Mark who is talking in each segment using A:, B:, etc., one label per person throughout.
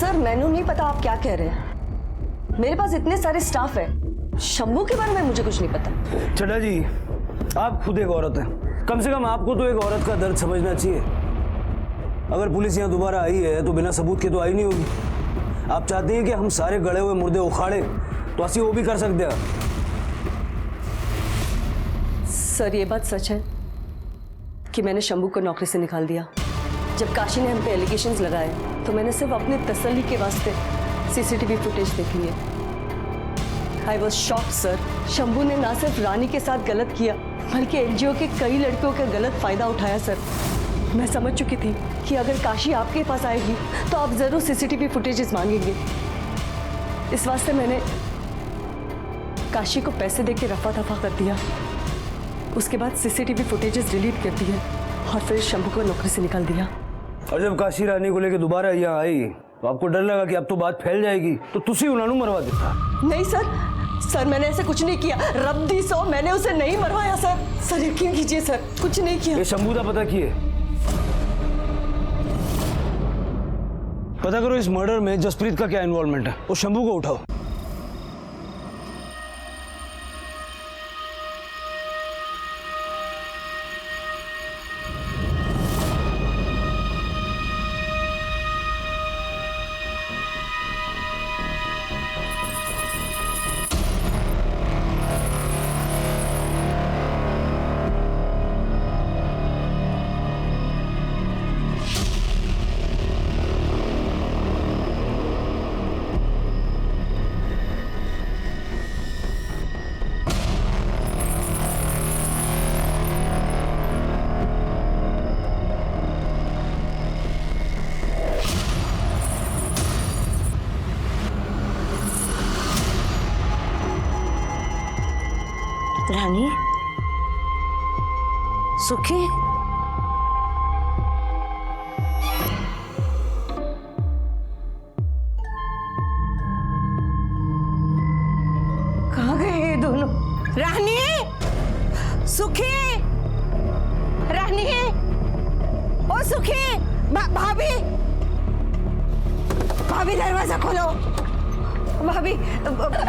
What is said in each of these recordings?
A: Sir मैनू नहीं पता आप क्या कह रहे हैं। मेरे पास इतने सारे स्टाफ है, शंभू के बारे में मुझे कुछ नहीं पता।
B: चड्ढा जी, आप खुद एक औरत हैं, कम से कम आपको तो एक औरत का दर्द समझना चाहिए। अगर पुलिस यहाँ दोबारा आई है तो बिना सबूत के तो आई नहीं होगी। आप चाहते हैं कि हम सारे गड़े हुए मुर्दे उखाड़े, तो ऐसी वो भी कर सकते हैं।
A: सर ये बात सच है कि मैंने शंभू को नौकरी से निकाल दिया। जब काशी ने हम पे एलिगेशंस लगाए तो मैंने सिर्फ अपने तसल्ली के वास्ते सीसीटीवी फुटेज देखी है। I was shocked sir. Shambhu ने ना सिर्फ रानी के साथ गलत किया बल्कि एनजीओ के कई लड़कियों का गलत फायदा उठाया सर। मैं समझ चुकी थी कि अगर काशी आपके पास आएगी तो आप जरूर सीसीटीवी फुटेजेस मांगेंगे। इस वास्ते मैंने काशी को पैसे देके रफा दफा कर दिया। उसके बाद सीसीटीवी फुटेजेस डिलीट कर दिए और फिर शंभू को नौकरी से निकाल दिया।
B: और जब काशी रानी को लेकर दोबारा यहाँ आई तो आपको डर लगा कि अब तो बात फैल जाएगी, तो तुसी उन्होंने मरवा देता।
A: नहीं सर मैंने ऐसे कुछ नहीं किया। रब्बी सो मैंने उसे नहीं मरवाया सर यकीन कीजिए सर, कुछ नहीं किया।
B: ये शंभू का पता किए, पता करो इस मर्डर में जसप्रीत का क्या इन्वॉल्वमेंट है और शंभू को उठाओ।
C: रानी, सुखी,
A: कहाँ गए ये दोनों?
C: रानी, सुखी, रानी, ओ सुखी, भाभी, भाभी दरवाजा खोलो। भाभी,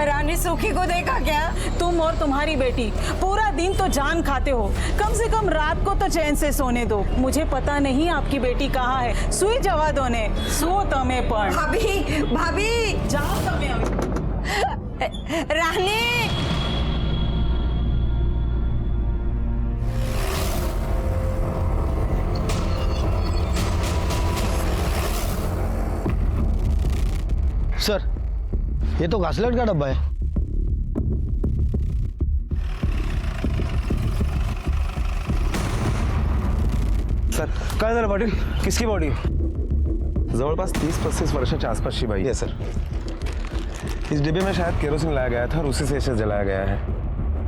C: रानी सुखी को देखा क्या?
D: तुम और तुम्हारी बेटी पूरा दिन तो जान खाते हो, कम से कम रात को तो चैन से सोने दो। मुझे पता नहीं आपकी बेटी कहाँ है, सुई जवा दो ने, सो तमे पण।
C: भाभी, भाभी,
D: जाओ तमे
C: रानी,
E: सर ये तो घासलेट का डब्बा है।
B: सर काय झालं पाटील, किसकी बॉडी?
F: जवळपास 30-35 वर्षाच्या आसपासची बाई है सर। इस डिब्बे में शायद केरोसिन लाया गया था और उसी से इसे जलाया गया है।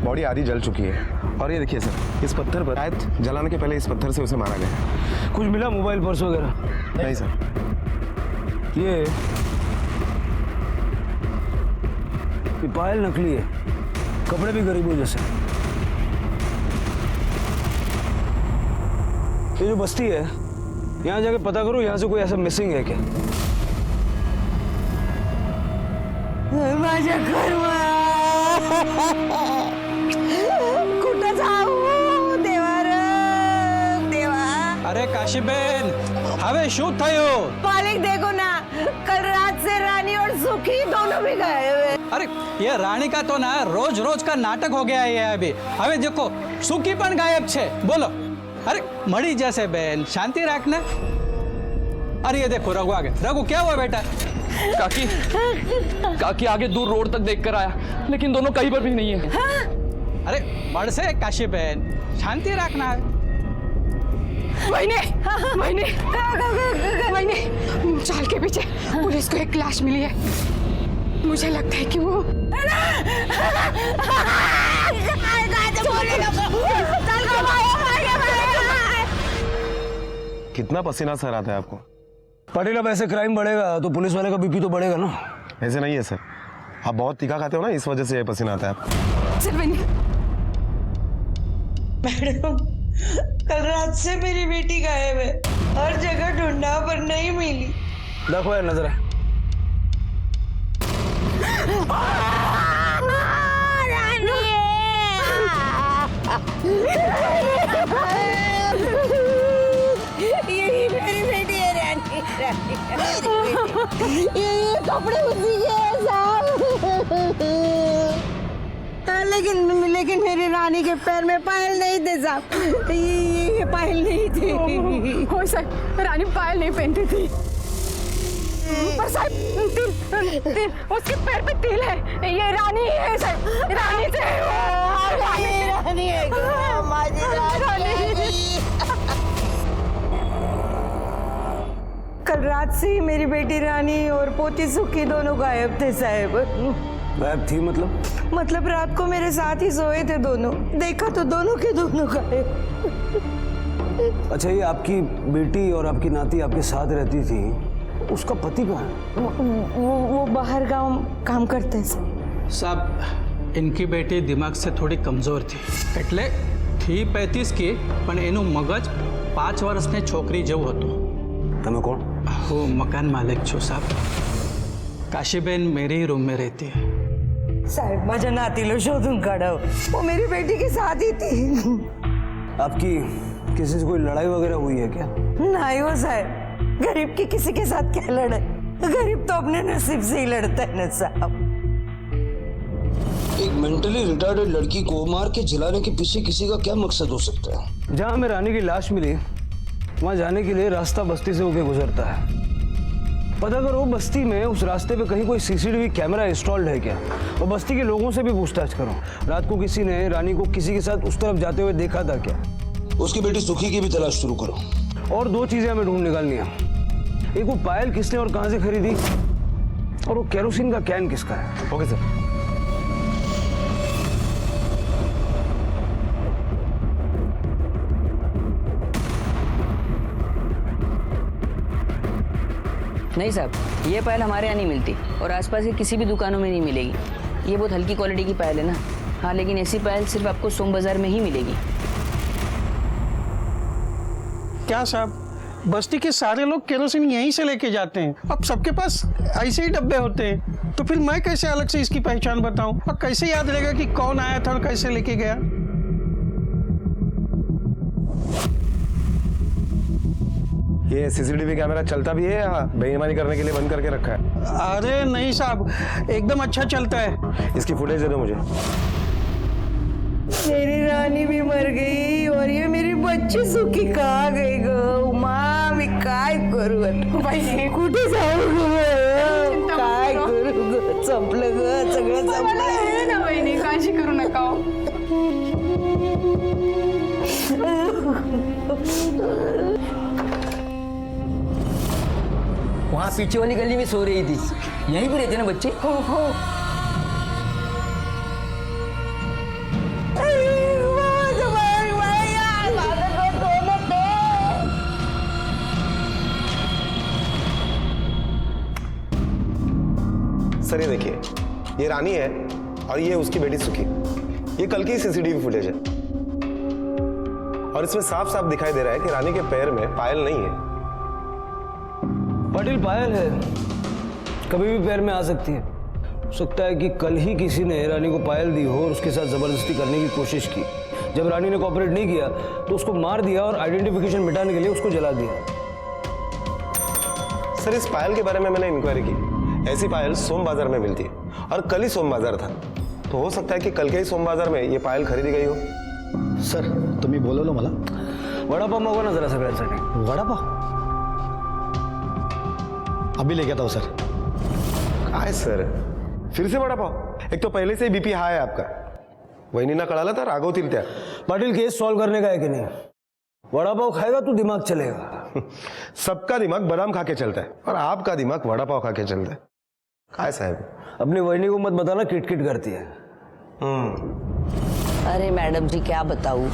F: बॉडी आधी जल चुकी है। और ये देखिए सर, इस पत्थर पर शायद जलाने के पहले इस पत्थर से उसे मारा गया।
B: कुछ मिला, मोबाइल पर्स वगैरह?
F: नहीं सर।
B: ये पायल नकली है, कपड़े भी गरीबों जैसे। ये जो बस्ती है यहाँ जाके पता करो, यहाँ से कोई ऐसा मिसिंग है क्या?
C: माझ्या घरवा कुठं जाऊ देवा रे देवा।
G: अरे काशीबेन, हवे शू थयो?
C: मालिक देखो ना, कल रात से रानी और सुखी दोनों भी गए हुए।
G: अरे ये रानी का तो ना रोज रोज का नाटक हो गया है अभी। हवे देखो सुखी पण गायब छे, बोलो। अरे मड़ी जैसे बेन, शांति रखना। अरे ये देखो रघु आ गए। रघु क्या हुआ बेटा?
H: काकी आगे दूर रोड तक देखकर आया, लेकिन दोनों कहीं पर भी नहीं है।
G: अरे मर से काशीबेन, शांति रखना है।
I: मैंने चाल के पीछे पुलिस को एक लाश मिली है। मुझे लगता है कि वो
F: कितना पसीना सर आता है आपको?
B: पाटिल अब ऐसे क्राइम बढ़ेगा तो पुलिस वाले का बीपी तो बढ़ेगा ना।
F: ऐसे नहीं है सर, आप बहुत तीखा खाते हो ना, इस वजह से ये पसीना आता है आपको।
C: मैडम, कल रात से मेरी बेटी गायब है, हर जगह ढूंढा पर नहीं मिली।
B: देखो यार नजर है,
C: यही मेरी बेटी है रानी, ये कपड़े उसी के हैं साहब। लेकिन मेरी रानी के पैर में पायल नहीं थे साहब, ये पायल नहीं थी।
I: हो साहब, रानी पायल नहीं पहनती थी, पर साहब तिल उसके पैर पे तिल है। ये रानी है साहब, रानी से
C: रानी है, कल रात से ही मेरी बेटी रानी और पोती सुखी दोनों गायब थे साहब।
B: गायब थी
C: मतलब रात को मेरे साथ ही सोए थे दोनों, देखा तो दोनों के दोनों गायब।
B: अच्छा, ये आपकी बेटी और आपकी नाती आपके साथ रहती थी, उसका पति कहाँ है?
C: वो बाहर गांव काम करते हैं
G: साहब, इनकी बेटी दिमाग से थोड़ी कमजोर थी, એટલે थी 35 की, પણ એનું મગજ 5 વર્ષની છોકરી જેવું હતું.
B: તમે કોણ?
G: હું મકાન માલિક છું સાહેબ. काशीबेन मेरे ही रूम में रहती है.
C: साहब माझ्या नातीला शोधून काढाव, वो मेरी बेटी के साथ ही थी.
B: आपकी किसी से कोई लड़ाई वगैरह हुई है क्या?
C: नहीं हो साहब, गरीब की किसी के साथ क्या लड़ाई, गरीब तो अपने नसीब से ही लड़ता है ना साहब।
B: एक मेंटली रिटार्डेड लड़की को मार के जलाने के पीछे किसी का क्या मकसद हो सकता है? जहाँ हमें रानी की लाश मिली वहाँ जाने के लिए रास्ता बस्ती से होके गुजरता है। पता करो बस्ती में उस रास्ते पे कहीं कोई सीसीटीवी कैमरा इंस्टॉल्ड है क्या, और बस्ती के लोगों से भी पूछताछ करो, रात को किसी ने रानी को किसी के साथ उस तरफ जाते हुए देखा था क्या? उसकी बेटी सुखी की भी तलाश शुरू करो। और 2 चीजें हमें ढूंढ निकालनी है, एक वो पायल किसने और कहां से खरीदी, और वो केरोसिन का कैन किसका है।
F: Okay sir.
J: नहीं साहब, ये पायल हमारे यहाँ नहीं मिलती और आसपास की किसी भी दुकानों में नहीं मिलेगी। ये बहुत हल्की क्वालिटी की पायल है ना। हाँ, लेकिन ऐसी पायल सिर्फ आपको सोम बाजार में ही मिलेगी।
K: क्या साहब, बस्ती के सारे लोग केरोसिन यहीं से लेके जाते हैं, अब सबके पास ऐसे ही डब्बे होते हैं, तो फिर मैं कैसे अलग से इसकी पहचान बताऊं, और कैसे याद रहेगा कि कौन आया था और कैसे लेके गया?
F: ये सीसीटीवी कैमरा चलता भी है या बेईमानी करने के लिए बंद करके रखा है?
K: अरे नहीं साहब, एकदम अच्छा चलता है।
F: इसकी फुटेज दे दो मुझे।
C: मेरी रानी भी मर गई और ये मेरी बच्ची सुखी कहाँ गई गो? माँ मी काय करू आता? कुठे जाऊ गो? काय करू गो? संपलं ग, सगळं संपलं
I: ना वहिनी, काळजी करू नका.
J: वहाँ पीछे वाली गली में सो रही थी, यहीं पे रहते ना बच्चे?
C: हो.
F: सर ये देखिए, ये रानी है और ये उसकी बेटी सुखी। ये कल की सीसीटीवी फुटेज है और इसमें साफ साफ दिखाई दे रहा है कि रानी के पैर में पायल नहीं है।
B: पाटिल, पायल है, कभी भी पैर में आ सकती है। हो सकता है कि कल ही किसी ने रानी को पायल दी हो और उसके साथ जबरदस्ती करने की कोशिश की। जब रानी ने कोऑपरेट नहीं किया तो उसको मार दिया और आइडेंटिफिकेशन मिटाने के लिए उसको जला दिया।
F: सर इस पायल के बारे में मैंने इंक्वायरी की, ऐसी पायल सोम बाजार में मिलती है और कल ही सोम बाजार था, तो हो सकता है कि कल के ही सोम बाजार में ये पायल खरीदी गई हो।
E: सर तुम्ही बोलवलं मला?
B: वडापाव मागवा ना जरा सगळ्यांसाठी.
E: वडापाव अभी लेके आता हूँ सर.
F: काय सर, फिर से वड़ा पाव? एक तो पहले से ही बीपी हाई है आपका. वहिनींना कळालं तर रागवतील त्या.
B: पाटिल, केस सॉल्व करने का है कि नहीं? वड़ा पाव खाएगा तो दिमाग चलेगा.
F: सबका दिमाग बादाम खा के चलता है और आपका दिमाग वड़ा पाव खा के चलता है. काय साहब,
B: अपनी वहिनी को मत बताना किटकिट करती है.
J: अरे मैडम जी, क्या बताऊँ,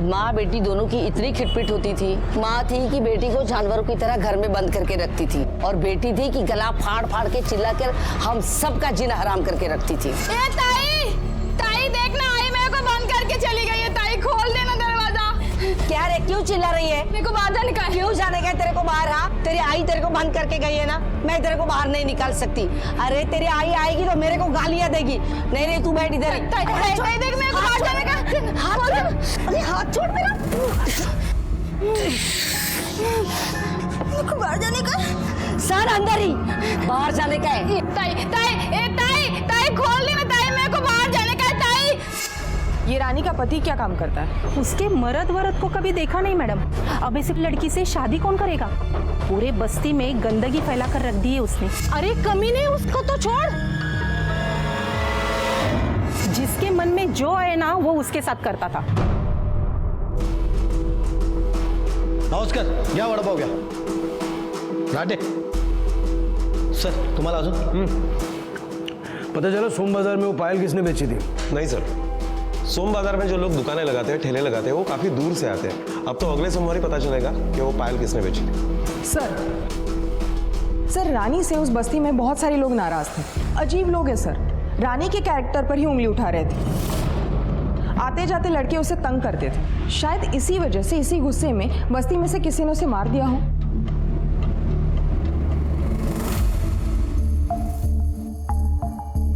J: माँ बेटी दोनों की इतनी खिटपिट होती थी। माँ थी कि बेटी को जानवरों की तरह घर में बंद करके रखती थी, और बेटी थी कि गला फाड़ फाड़ के चिल्ला कर हम सबका जीना हराम करके रखती थी।
I: ए ताई, ताई देखना, आई मेरे को बंद करके चली गई है। ताई खोल देना दरवाजा।
J: क्या रे, क्यों चिल्ला रही है?
I: मेरे को बाहर जाने का है।
J: क्यों जाने का है तेरे को बाहर? हाँ, तेरी आई तेरे को बंद करके गई है ना, मैं तेरे को बाहर नहीं निकाल सकती। अरे तेरी आई आएगी तो मेरे को गालियां देगी। नहीं नहीं, तू बैठ इधर।
I: देख मेरे को बाहर जाने का।
J: हाथ छोड़ मेरा। मेरे को बाहर जाने का सर, अंदर ही बाहर जाने का है।
I: ताई खोल दी ना ताई, मेरे को बाहर जाने का है ताई।
L: ये रानी का पति क्या काम करता है?
M: उसके मर्द वरद को कभी देखा नहीं मैडम। अब इस लड़की से शादी कौन करेगा? पूरे बस्ती में गंदगी फैला कर रख दी है उसने।
I: अरे कमीने, उसको तो छोड़।
M: जिसके मन में जो आए ना वो उसके साथ करता था।
E: नमस्कार, या वडापाव घ्या. राटे सर, तुम्हाला अजून
B: पता चला सोम बाजार में वो पायल किसने बेची थी?
F: नहीं सर, सोम बाजार में जो लोग दुकानें लगाते हैं, ठेले लगाते हैं, वो काफी दूर से आते हैं। अब तो अगले सोमवार ही पता चलेगा कि वो पायल किसने बेची थी।
L: सर रानी से उस बस्ती में बहुत सारे लोग नाराज थे। अजीब लोग हैं सर, रानी के कैरेक्टर पर ही उंगली उठा रहे थे। आते जाते लड़के उसे तंग करते थे। शायद इसी वजह से, इसी गुस्से में बस्ती में से किसी ने उसे मार दिया हो।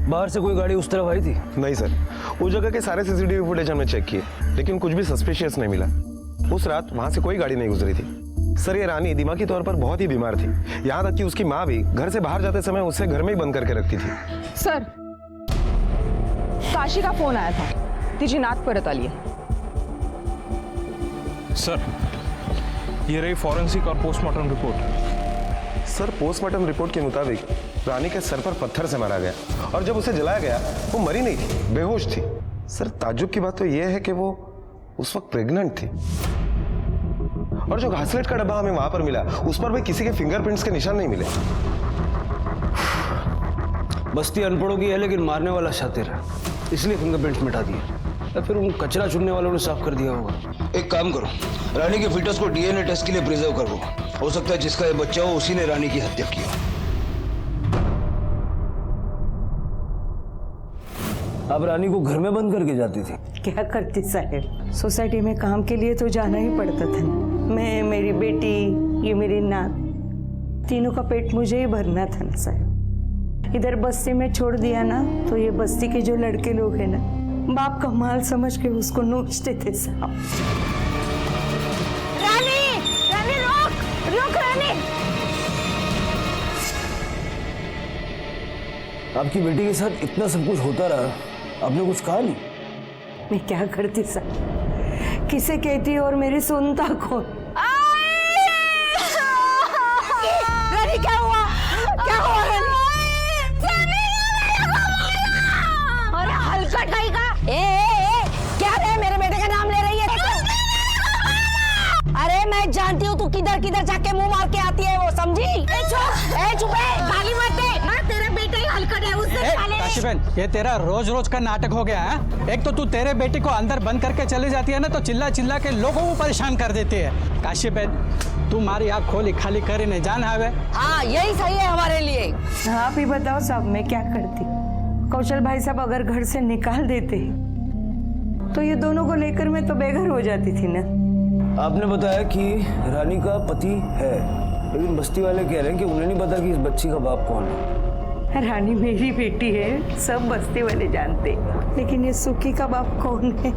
B: बाहर से कोई गाड़ी उस तरफ आई थी?
F: नहीं सर, उस जगह के सारे सीसीटीवी फुटेज हमने चेक किए, लेकिन कुछ भी सस्पिशियस नहीं मिला। उस रात वहां से कोई गाड़ी नहीं गुजरी थी। सर, ये रानी दिमागी तौर पर बहुत ही बीमार थी। यहाँ तक कि उसकी माँ भी घर से बाहर जाते समय उसे घर में ही बंद करके रखती थी।
L: सर, काशी का फोन आया था, तिची नात परत आली है।
N: सर, ये रही फॉरेंसिक और postmortem report.
F: Sir, postmortem report के मुताबिक रानी के सर पर पत्थर से मारा गया, और जब उसे जलाया गया वो मरी नहीं थी, बेहोश थी। सर, ताज्जुब की बात तो यह है कि वो उस वक्त प्रेग्नेंट थी। और जो घासलेट का डब्बा हमें वहां पर मिला, उस पर भी किसी के फिंगरप्रिंट्स के निशान नहीं मिले।
B: बस्ती अनपढ़ों की है, लेकिन मारने वाला शातिर है, इसलिए फिंगरप्रिंट्स मिटा दिए। या फिर उन कचरा चुनने वालों ने साफ कर दिया होगा।
O: एक काम करो, रानी के फीटस को डीएनए टेस्ट के लिए प्रिजर्व करो। हो सकता है जिसका ये बच्चा हो उसी ने रानी की हत्या की हो।
B: आप रानी को घर में बंद करके जाती थी?
C: क्या करती साहब, सोसाइटी में काम के लिए तो जाना ही पड़ता था ना। मैं, मेरी बेटी, ये मेरी नात, तीनों का पेट मुझे ही भरना था ना साहब। इधर बस्ती में छोड़ दिया ना तो ये बस्ती के जो लड़के लोग हैं ना, बाप का माल समझ के उसको नोचते थे साहब।
I: रानी, रानी रोक, रोक रानी।
B: आपकी बेटी के साथ इतना सब कुछ होता रहा, आपने कुछ कहा नहीं?
C: मैं क्या करती साहब, किसे कहती और मेरी सुनता कौन?
I: रानी क्या हुआ? क्या हुआ रानी?
J: अरे हलकट कहीं का? क्या रे, मेरे बेटे का नाम ले रही है? अरे मैं जानती हूँ तू किधर किधर जाके मुंह मार के आती है, वो समझी? चुप है, गाली मत दे। तेरे बेटे ही हलकट है, उससे
G: काशीबेन, ये तेरा रोज रोज का नाटक हो गया है। एक तो तू तेरे बेटे को अंदर बंद करके चली जाती है ना, तो चिल्ला चिल्ला के लोगों को परेशान कर देती है। काशीबेन, तू हमारी आँख खोली खाली करे नहीं जान आवे।
J: हाँ, यही सही है हमारे लिए।
C: आप ही बताओ साहब, मैं क्या करती? कौशल भाई साहब अगर घर से निकाल देते तो ये दोनों को लेकर मैं तो बेघर हो जाती थी ना।
B: आपने बताया कि रानी का पति है, लेकिन बस्ती वाले कह रहे हैं कि उन्हें नहीं पता कि इस बच्ची का बाप कौन है।
C: रानी मेरी बेटी है, सब बस्ती वाले जानते, लेकिन ये सुखी का बाप कौन है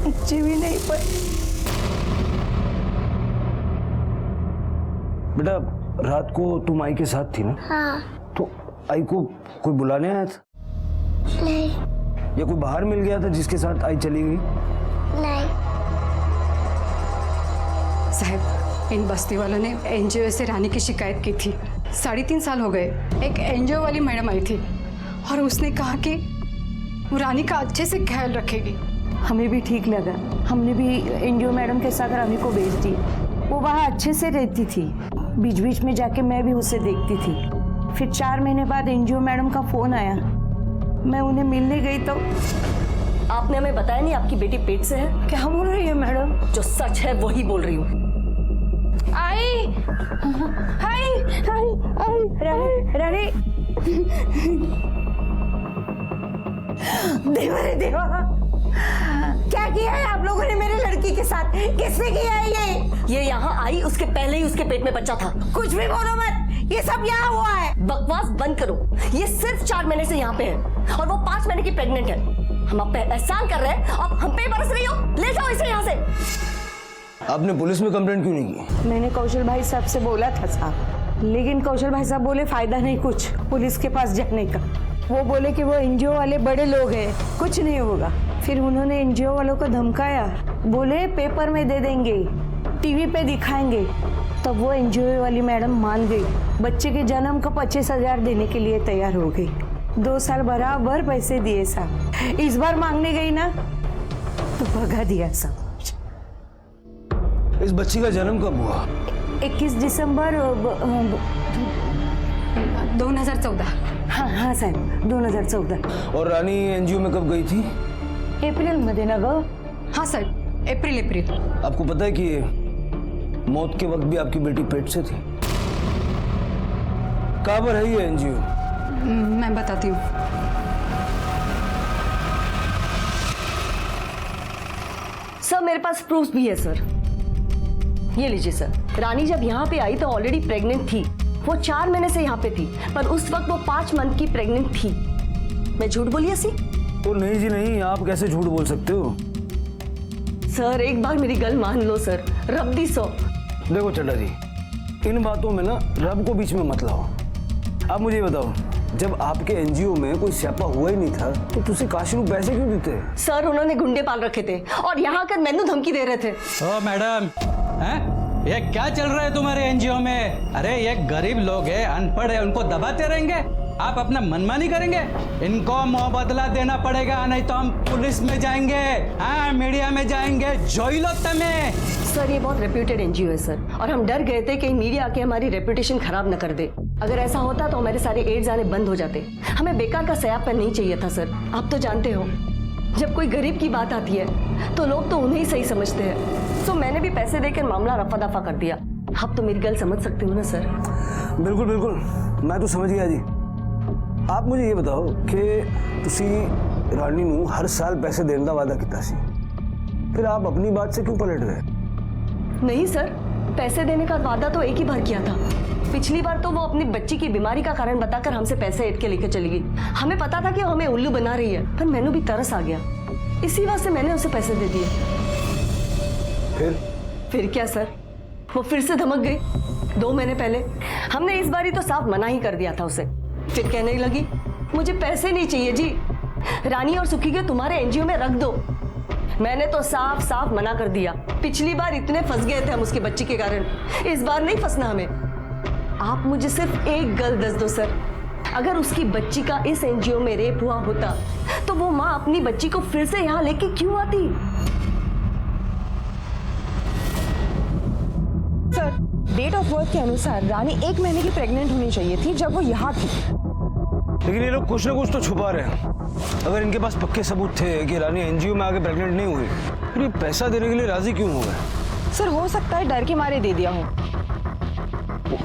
C: मुझे भी नहीं पता।
B: बेटा, रात को तुम आई के साथ थी ना?
P: हाँ।
B: तो आई को कोई बुलाने आया था?
P: नहीं।
B: या कोई बाहर मिल गया था जिसके साथ आई चली गई?
P: नहीं।
M: साहब, इन बस्ती वालों ने एनजीओ से रानी की शिकायत की थी। 3.5 साल हो गए। एक एनजीओ वाली मैडम आई थी और उसने कहा कि वो रानी का अच्छे से ख्याल रखेगी।
C: हमें भी ठीक लगा, हमने भी एनजीओ मैडम के साथ रानी को भेज दी। वो वहाँ अच्छे से रहती थी, बीच बीच में जाके मैं भी उसे देखती थी। फिर 4 महीने बाद एनजीओ मैडम का फोन आया, मैं उन्हें मिलने गई तो
A: आपने हमें बताया नहीं आपकी बेटी पेट से है?
C: क्या बोल रही है मैडम?
A: जो सच है वही बोल रही हूँ।
I: आई, हाय, हाय,
C: रानी,
I: देवा रे देवा, क्या किया है आप लोगों ने मेरे लड़के
C: लड़की के साथ? किसने किया है
A: ये यहाँ आई उसके पहले ही उसके पेट में बच्चा था।
C: कुछ भी बोलो मत, ये सब यहाँ हुआ है।
A: बकवास बंद करो। ये सिर्फ 4 महीने से यहाँ पे है और वो 5 महीने की प्रेग्नेंट है। हम आप पे एहसान कर रहे हैं, अब हम पे बरस रही हो। ले जाओ इसे यहाँ से।
B: आपने पुलिस में कंप्लेंट क्यों नहीं की?
C: मैंने कौशल भाई साहब से बोला था साहब, लेकिन कौशल भाई साहब बोले फायदा नहीं कुछ पुलिस के पास जाने का। वो बोले कि वो एनजीओ वाले बड़े लोग हैं, कुछ नहीं होगा। फिर उन्होंने एनजीओ वालों को धमकाया, बोले पेपर में दे देंगे, टीवी पे दिखाएंगे। तब वो एनजीओ वाली मैडम मान गई, बच्चे के जन्म का 25,000 देने के लिए तैयार हो गई। 2 साल बराबर पैसे दिए साहब। इस बार मांगने गई ना तो भगा दिया साहब।
B: इस बच्ची का जन्म कब हुआ?
C: 21 दिसंबर
M: 2014।
C: हाँ साहब 2014।
B: और रानी एनजीओ में कब गई थी?
C: एप्रिल मध्ये ना ग?
M: हाँ सर, अप्रैल।
B: आपको पता है कि मौत के वक्त भी आपकी बेटी पेट से थी? कहाँ पर है ये एनजीओ?
M: मैं बताती हूँ।
A: सर मेरे पास प्रूफ भी है सर, ये लीजिए सर। रानी जब यहाँ पे आई तो ऑलरेडी प्रेग्नेंट थी। वो 4 महीने से यहाँ पे थी, पर उस वक्त वो 5 मंथ की प्रेग्नेंट थी। मैं झूठ बोली ऐसी?
B: ओ नहीं जी नहीं, आप कैसे झूठ बोल सकते हो?
A: सर एक बार मेरी गल मान लो सर, रब दी सो।
B: देखो चड्डा जी, इन बातों में ना रब को बीच में मत लाओ। आप मुझे ये बताओ, जब आपके एनजीओ में कोई स्यापा हुआ ही नहीं था तो तुसी काशी को पैसे क्यों देते?
A: सर उन्होंने गुंडे पाल रखे थे और यहाँ आकर मैनू धमकी दे रहे थे।
G: ओ मैडम, हैं? ये क्या चल रहा है तुम्हारे एनजीओ में? अरे ये गरीब लोग हैं, अनपढ़ है, उनको दबाते रहेंगे? आप अपना मनमानी करेंगे? इनको मुआवजा देना पड़ेगा, नहीं तो हम पुलिस में जाएंगे, हाँ मीडिया में जाएंगे, जोई लो तमें।
A: सर ये बहुत रेप्यूटेड एनजीओ है सर, और हम डर गए थे कि मीडिया आके हमारी रेपुटेशन खराब न कर दे। अगर ऐसा होता तो हमारे सारे एड्स आने बंद हो जाते। हमें बेकार का सयापन नहीं चाहिए था सर। आप तो जानते हो, जब कोई गरीब की बात आती है तो लोग तो उन्हें ही सही समझते हैं। तो मैंने भी पैसे देकर मामला रफा दफा कर दिया। आप तो मेरी गल समझ सकते हो ना सर?
B: बिल्कुल बिल्कुल, मैं तो समझ गया जी। आप मुझे ये बताओ कि तुसी रानी नू हर साल पैसे देने का वादा किया सी, फिर आप अपनी बात से क्यों पलट गए?
A: नहीं सर, पैसे देने का वादा तो एक ही बार किया था। पिछली बार तो वो अपनी बच्ची की बीमारी का कारण बताकर हमसे पैसे ऐड के लेकर चली गई। हमें पता था कि वो हमें उल्लू बना रही है, पर मैंने भी तरस आ गया, इसी वजह से मैंने उसे पैसे दे दिए। फिर क्या सर, वो फिर से धमक गई 2 महीने पहले। हमने इस बार ही तो साफ मना ही कर दिया था उसे। फिर कहने लगी मुझे पैसे नहीं चाहिए जी, रानी और सुखी के तुम्हारे एनजीओ में रख दो। मैंने तो साफ साफ मना कर दिया। पिछली बार इतने फंस गए थे हम उसके बच्चे के कारण, इस बार नहीं फंसना हमें। आप मुझे सिर्फ एक गल दस दो सर, अगर उसकी बच्ची का इस एनजीओ में रेप हुआ होता तो वो माँ अपनी बच्ची को फिर से यहाँ लेके क्यों आती?
L: सर डेट ऑफ बर्थ के अनुसार रानी 1 महीने की प्रेग्नेंट होनी चाहिए थी जब वो यहाँ थी।
B: लेकिन ये लोग कुछ ना कुछ तो छुपा रहे हैं। अगर इनके पास पक्के सबूत थे कि रानी एनजीओ में आके प्रेग्नेंट नहीं हुई, फिर ये पैसा देने के लिए राजी क्यों हो गए?
L: सर हो सकता है डर के मारे दे दिया हो।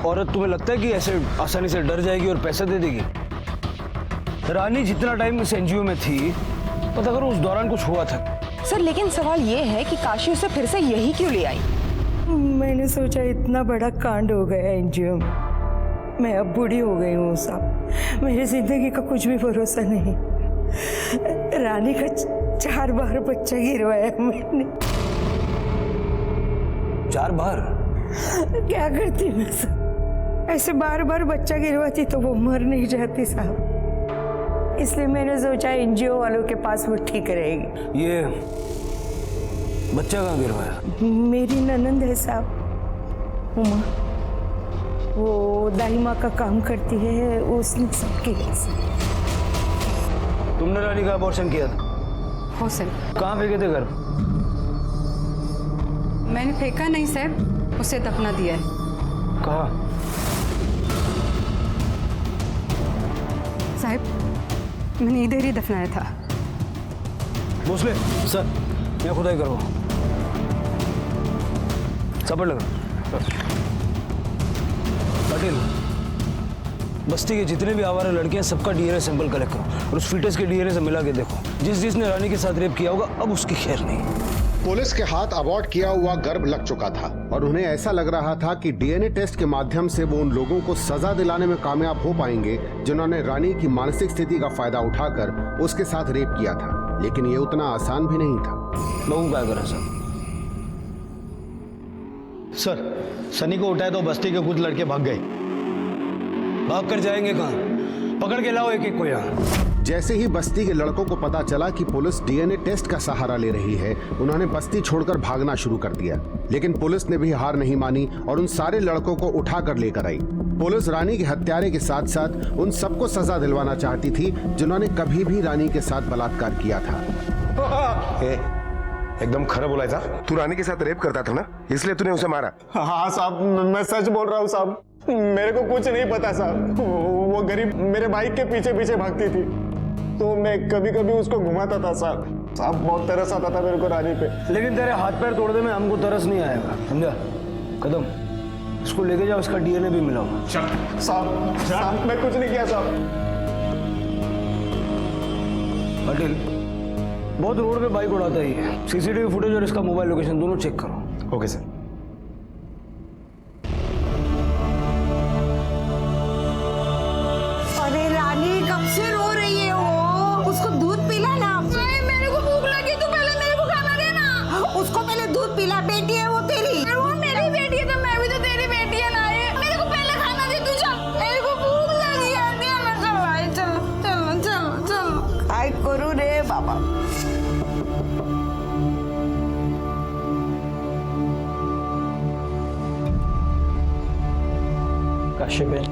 B: औरत तुम्हें लगता है कि ऐसे आसानी से डर जाएगी और पैसा दे देगी? रानी जितना टाइम इस एनजीओ में थी, पता करो उस दौरान कुछ हुआ था।
L: सर लेकिन सवाल ये है कि काशी उसे फिर से यही क्यों ले आई?
C: मैंने सोचा इतना बड़ा कांड हो गया एनजीओ में, मैं अब बूढ़ी हो गई हूँ साहब, मेरी जिंदगी का कुछ भी भरोसा नहीं। रानी का 4 बार बच्चा गिरवाया मैंने।
B: 4 बार?
C: क्या करती मैं साहब, ऐसे बार बार बच्चा गिरवाती तो वो मर नहीं जाती साहब, इसलिए मैंने सोचा एनजीओ वालों के पास वो ठीक रहेगी।
B: ये बच्चा कहाँ गिरवाया?
C: मेरी ननंद है साहब, उमा, वो दाई माँ का काम करती है, उसने सबकी वैसे।
B: तुमने रानी का अबॉर्शन किया था?
M: हो सर।
B: कहाँ फेंके थे घर?
M: मैंने फेंका नहीं साहब, उसे दफना दिया है।
B: कहाँ?
M: साहब मैंने इधर ही दफनाया था।
B: भोसले सर, मैं खुदाई करो। सपड़ लगा। पटेल, बस्ती के जितने भी आवारा लड़के हैं सबका डीएनए सैंपल कलेक्ट करो और उस फीटस के डीएनए से मिला के देखो। जिसने रानी के साथ रेप किया होगा अब उसकी खैर नहीं।
Q: पुलिस के हाथ अबॉर्ट किया हुआ गर्भ लग चुका था और उन्हें ऐसा लग रहा था कि डीएनए टेस्ट के माध्यम से वो उन लोगों को सजा दिलाने में कामयाब हो पाएंगे जिन्होंने रानी की मानसिक स्थिति का फायदा उठाकर उसके साथ रेप किया था। लेकिन ये उतना आसान भी नहीं था।
B: बहू क्या करें
E: सर, सनी को उठाए तो बस्ती के कुछ लड़के भाग गए।
B: भाग कर जाएंगे कहाँ? पकड़ के लाओ एक एक को यहाँ।
Q: जैसे ही बस्ती के लड़कों को पता चला कि पुलिस डीएनए टेस्ट का सहारा ले रही है, उन्होंने बस्ती छोड़कर भागना शुरू कर दिया। लेकिन पुलिस ने भी हार नहीं मानी और उन सारे लड़कों को उठाकर लेकर आई। पुलिस रानी के हत्यारे के साथ साथ उन सबको सजा दिलवाना चाहती थी जिन्होंने कभी भी रानी के साथ बलात्कार किया था।
F: एकदम खरा बोलायचा। तू रानी के साथ रेप करता था ना, इसलिए तूने उसे मारा।
R: हाँ साहब, मैं सच बोल रहा हूँ साहब। मेरे को कुछ नहीं पता साहब। वो गरीब मेरे बाइक के पीछे पीछे भागती थी तो मैं कभी कभी उसको घुमाता था साहब। साहब बहुत तरस आता था मेरे को रानी पे।
B: लेकिन तेरे हाथ पैर तोड़ने में हमको तरस नहीं आएगा, समझा? कदम, इसको लेके जाओ, इसका डीएनए भी मिला होगा।
R: साहब मैं कुछ नहीं किया साहब।
B: पटेल बहुत रोड पे बाइक उड़ाता ही है। सीसीटीवी फुटेज और इसका मोबाइल लोकेशन दोनों चेक करो।
F: Okay sir.
C: अरे रानी कब से रो रही है वो? उसको दूध पिला ना। मेरे को भूख लगी, तू पहले मेरे को खाना देना। उसको पहले दूध पिला, बेटी है वो तेरी। वो मेरी बेटी है तो मैं भी तो तेरी बेटी है ना। मेरे को पहले खाना दे तू। चल, मेरे को भूख लगी है। चल भाई, चल चल चल चल। काय करू रे बाबा।
G: काशीबेन,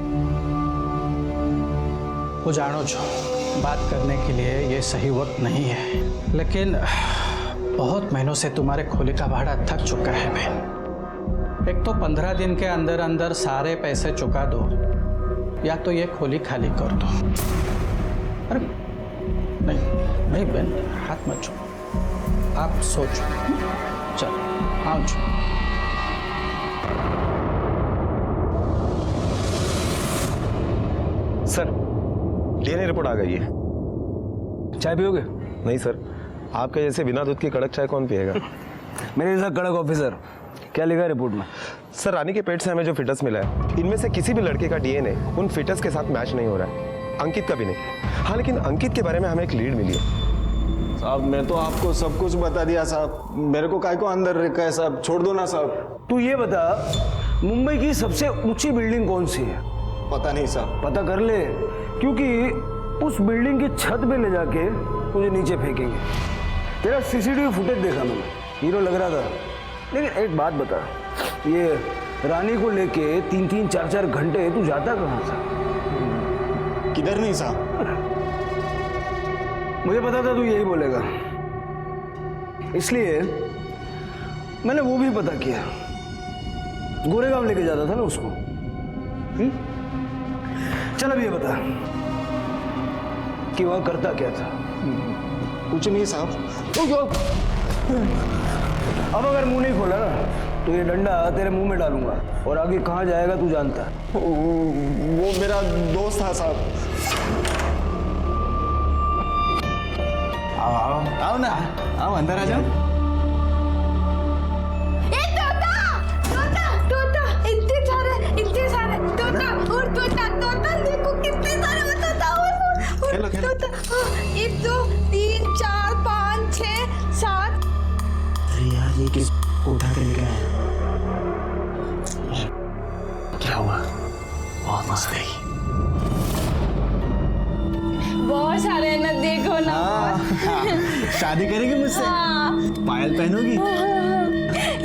G: वो जानो जो बात करने के लिए ये सही वक्त नहीं है, लेकिन बहुत महीनों से तुम्हारे खोली का भाड़ा थक चुका है बहन। एक तो 15 दिन के अंदर अंदर सारे पैसे चुका दो या तो ये खोली खाली कर दो। अरे नहीं नहीं बहन, हाथ मत छो, आप सोचो। चलो आओ जो।
F: सर, डीएनए रिपोर्ट आ गई है।
B: चाय पियोगे?
F: नहीं सर, आपके जैसे बिना दूध की कड़क चाय कौन पिएगा?
B: मेरे जैसा कड़क ऑफिसर। क्या लिखा है रिपोर्ट में?
F: सर, रानी के पेट से हमें जो फिटस मिला है, इनमें से किसी भी लड़के का डीएनए उन फिटस के साथ मैच नहीं हो रहा है। अंकित का भी नहीं। हाँ, लेकिन अंकित के बारे में हमें एक लीड मिली है।
R: साहब मैं तो आपको सब कुछ बता दिया साहब। मेरे को काय को अंदर रखा है साहब, छोड़ दो ना साहब।
B: तू ये बता, मुंबई की सबसे ऊंची बिल्डिंग कौन सी है?
R: पता नहीं साहब।
B: पता कर ले, क्योंकि उस बिल्डिंग की छत पे ले जाके तुझे नीचे फेंकेंगे। तेरा सीसीटीवी फुटेज देखा मैंने, हीरो लग रहा था। लेकिन एक बात बता, ये रानी को लेके 3-3, 4-4 घंटे तू जाता कहाँ था?
R: किधर नहीं साहब।
B: मुझे पता था तू यही बोलेगा, इसलिए मैंने वो भी पता किया। गोरेगांव लेके जाता था ना उसको। चल अब ये बता कि वहां करता क्या था?
R: कुछ नहीं साहब।
B: अब अगर मुंह नहीं खोला ना तो ये डंडा तेरे मुंह में डालूंगा और आगे कहाँ जाएगा तू जानता है।
R: वो मेरा दोस्त था साहब।
E: आओ आओ ना, आओ अंदर आ जाओ।
C: देखो कितने सारे
E: खेलो खेलो।
C: 1 2 3 4 5 6 7।
E: अरे यार, ये किस उठा के लेके आया? क्या हुआ? बहुत मस्त है।
C: बहुत सारे हैं ना, देखो ना।
E: शादी करेगी मुझसे? पायल पहनोगी?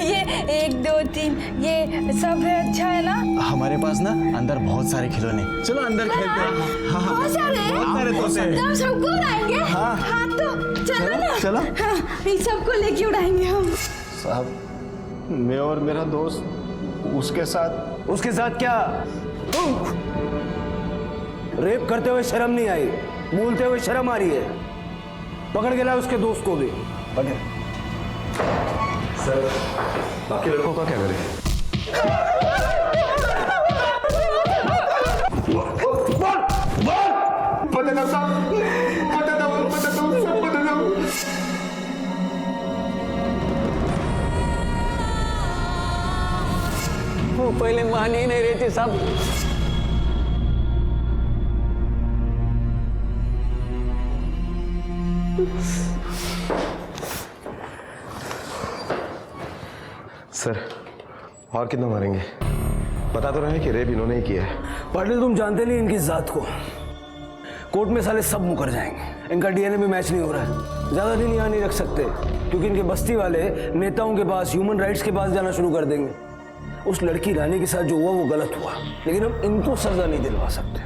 C: ये 1 2 3 ये सब है। अच्छा है ना?
E: हमारे पास ना अंदर बहुत सारे खिलौने। चलो अंदर खेलते हैं। हाँ,
C: बहुत सारे
E: दोस्त हैं।
C: हम सबको उड़ाएंगे।
E: हाँ।
C: हाँ तो चलो ना।
E: चलो।
C: हाँ, इन सबको लेके उड़ाएंगे हम।
R: साहब मैं और मेरा दोस्त उसके साथ
B: क्या? रेप करते हुए शर्म नहीं आई? बोलते हुए शर्म आ रही है? पकड़ के ला उसके दोस्त को भी। पकड़।
F: सर, बाकी लड़कों का क्या करें?
R: पता साहब, पता था, सब पता था।
B: पहले मान ही नहीं रहे थे साहब।
F: सर और कितना मारेंगे? बता तो रहे हैं कि रेप इन्होंने ही किया है।
B: पाटिल तुम जानते नहीं इनकी जात को। कोर्ट में साले सब मुकर जाएंगे। इनका डीएनए भी मैच नहीं हो रहा है। ज्यादा दिन यहाँ नहीं रख सकते क्योंकि इनके बस्ती वाले नेताओं के पास, ह्यूमन राइट्स के पास जाना शुरू कर देंगे। उस लड़की रानी के साथ जो हुआ वो गलत हुआ, लेकिन हम इनको सजा नहीं दिलवा सकते।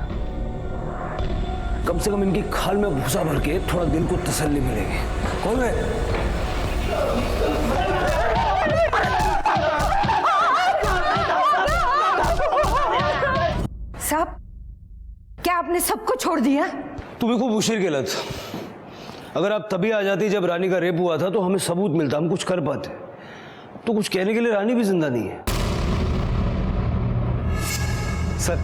B: कम से कम इनकी खाल में भूसा भर के थोड़ा दिल को तसल्ली मिलेगी। कौन है?
C: साहब, क्या आपने सबको छोड़ दिया?
B: तुम्हें खूब उशीर की लत। अगर आप तभी आ जाती जब रानी का रेप हुआ था तो हमें सबूत मिलता, हम कुछ कर पाते। तो कुछ कहने के लिए रानी भी जिंदा नहीं है।
F: सर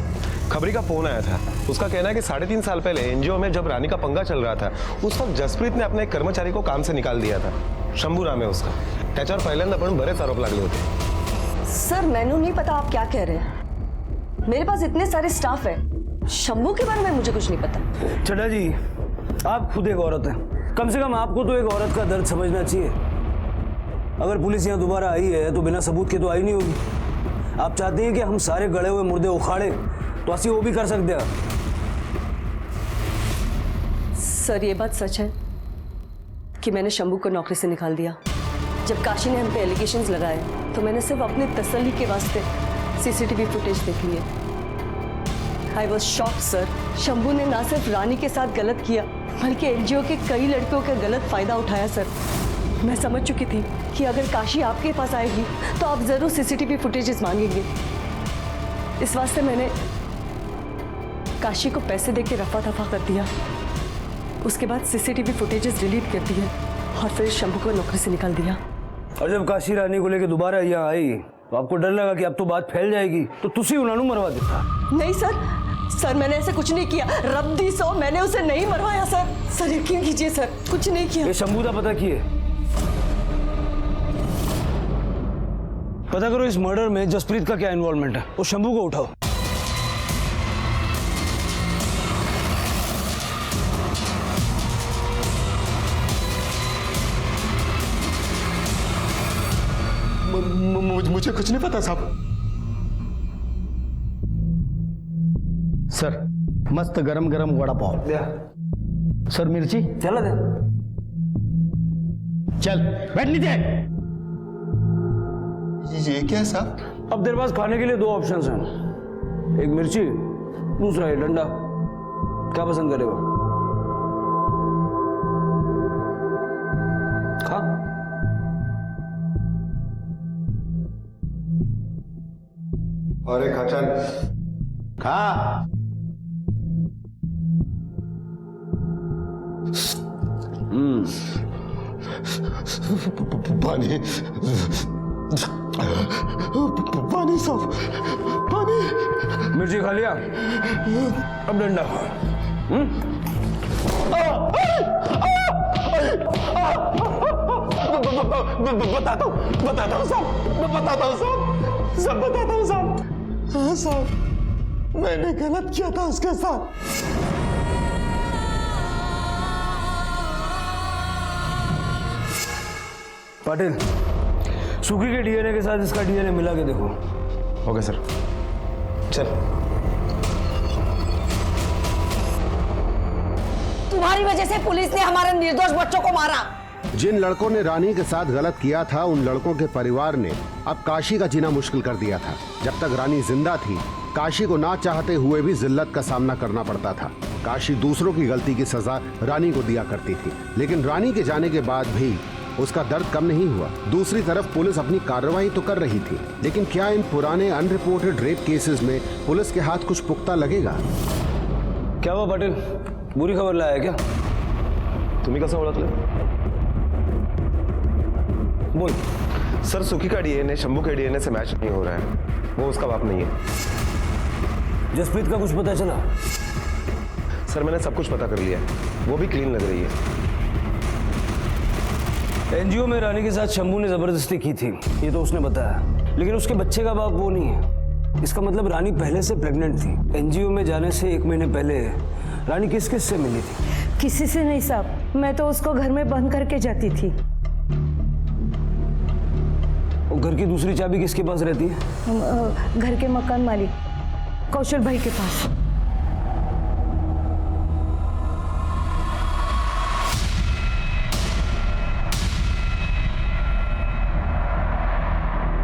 F: खबरी का फोन आया था। उसका कहना है कि 3.5 साल पहले एनजीओ में जब रानी का पंगा चल रहा था उस वक्त जसप्रीत ने अपने एक कर्मचारी को काम से निकाल दिया था। शंभू नाम है उसका। त्याच्यावर पहिल्यांदा पण बरेच आरोप लागले होते।
A: सर मैंने नहीं पता आप क्या कह रहे हैं। मेरे पास इतने सारे स्टाफ है। शंभू के बारे में मुझे कुछ नहीं पता।
B: चड्ढा जी, आप खुद एक औरत हैं। कम से कम आपको तो एक औरत का दर्द समझना चाहिए। अगर पुलिस यहाँ दोबारा आई है तो बिना सबूत के तो आई नहीं होगी। आप चाहते हैं कि हम सारे गड़े हुए मुर्दे उखाड़े तो असी वो भी कर सकते हैं।
A: सर ये बात सच है कि मैंने शंभू को नौकरी से निकाल दिया। जब काशी ने हम पे एलिगेशंस लगाए तो मैंने सिर्फ अपनी तसल्ली के वास्ते सीसीटीवी फुटेज देख लिए। I was shocked sir. Shambhu ने ना सिर्फ रानी के साथ गलत किया बल्कि एनजीओ के कई लड़कियों का गलत फायदा उठाया सर। मैं समझ चुकी थी कि अगर काशी आपके पास आएगी तो आप जरूर सीसीटीवी फुटेजेस मांगेंगे। इस वास्ते मैंने काशी को पैसे देके रफा दफा कर दिया। उसके बाद सीसीटीवी फुटेजेस डिलीट कर दिए और फिर शंभू को नौकरी से निकाल दिया।
B: और जब काशी रानी को लेकर दोबारा यहाँ आई तो आपको डर लगा कि अब तो बात फैल जाएगी तो तुसी उन्होंने मरवा देता।
A: नहीं सर मैंने ऐसे कुछ नहीं किया। रब दी सो मैंने उसे नहीं मरवाया सर यकीन कीजिए सर, कुछ नहीं किया।
B: ये शंभू का पता किए। पता करो इस मर्डर में जसप्रीत का क्या इन्वॉल्वमेंट है। वो शंभू को उठाओ।
R: मुझे कुछ नहीं पता साहब।
E: सर मस्त गरम गरम वड़ा पाव। सर मिर्ची
B: चला दे।
E: चल बैठ नीचे।
R: ये क्या है साहब?
B: अब तेरे पास खाने के लिए दो ऑप्शंस हैं, एक मिर्ची, दूसरा ये डंडा। क्या पसंद करेगा? खा।
R: और एक खाचन
E: खा।
R: पानी पानी साहब, पानी।
B: मिर्ची खा लिया, अब डंडा।
R: बताता हूँ साहब, सब बताता हूँ साहब। हाँ साहब, मैंने गलत किया था उसके साथ।
B: पाटिल, सुखी के डीएनए के साथ इसका डीएनए मिला के देखो।
F: ओके सर, चल।
J: तुम्हारी वजह से पुलिस ने हमारे निर्दोष बच्चों को मारा।
Q: जिन लड़कों ने रानी के साथ गलत किया था उन लड़कों के परिवार ने अब काशी का जीना मुश्किल कर दिया था। जब तक रानी जिंदा थी काशी को ना चाहते हुए भी जिल्लत का सामना करना पड़ता था। काशी दूसरों की गलती की सजा रानी को दिया करती थी, लेकिन रानी के जाने के बाद भी उसका दर्द कम नहीं हुआ। दूसरी तरफ पुलिस अपनी कार्रवाई तो कर रही थी, लेकिन क्या इन पुराने अनरिपोर्टेड रेप केसेस में पुलिस के हाथ कुछ पुख्ता लगेगा?
B: क्या हुआ पाटिल, बुरी खबर लाया क्या?
F: तुम्ही कसं ओळखलं?
B: बोल।
F: सर सुखी का डीएनए शंभू के डीएनए से मैच नहीं हो रहा है, वो उसका बाप नहीं है।
B: जसप्रीत का कुछ पता चला?
F: सर मैंने सब कुछ पता कर लिया, वो भी क्लीन लग रही है।
B: एनजीओ में रानी के साथ शंभू ने जबरदस्ती की थी, ये तो उसने बताया, लेकिन उसके बच्चे का बाप वो नहीं है। इसका मतलब रानी पहले से प्रेग्नेंट थी। एनजीओ में जाने से 1 महीने पहले रानी किस किस से मिली थी?
C: किसी से नहीं साहब, मैं तो उसको घर में बंद करके जाती थी।
B: और घर की दूसरी चाबी किसके पास रहती है?
C: घर के मकान मालिक कौशल भाई के पास।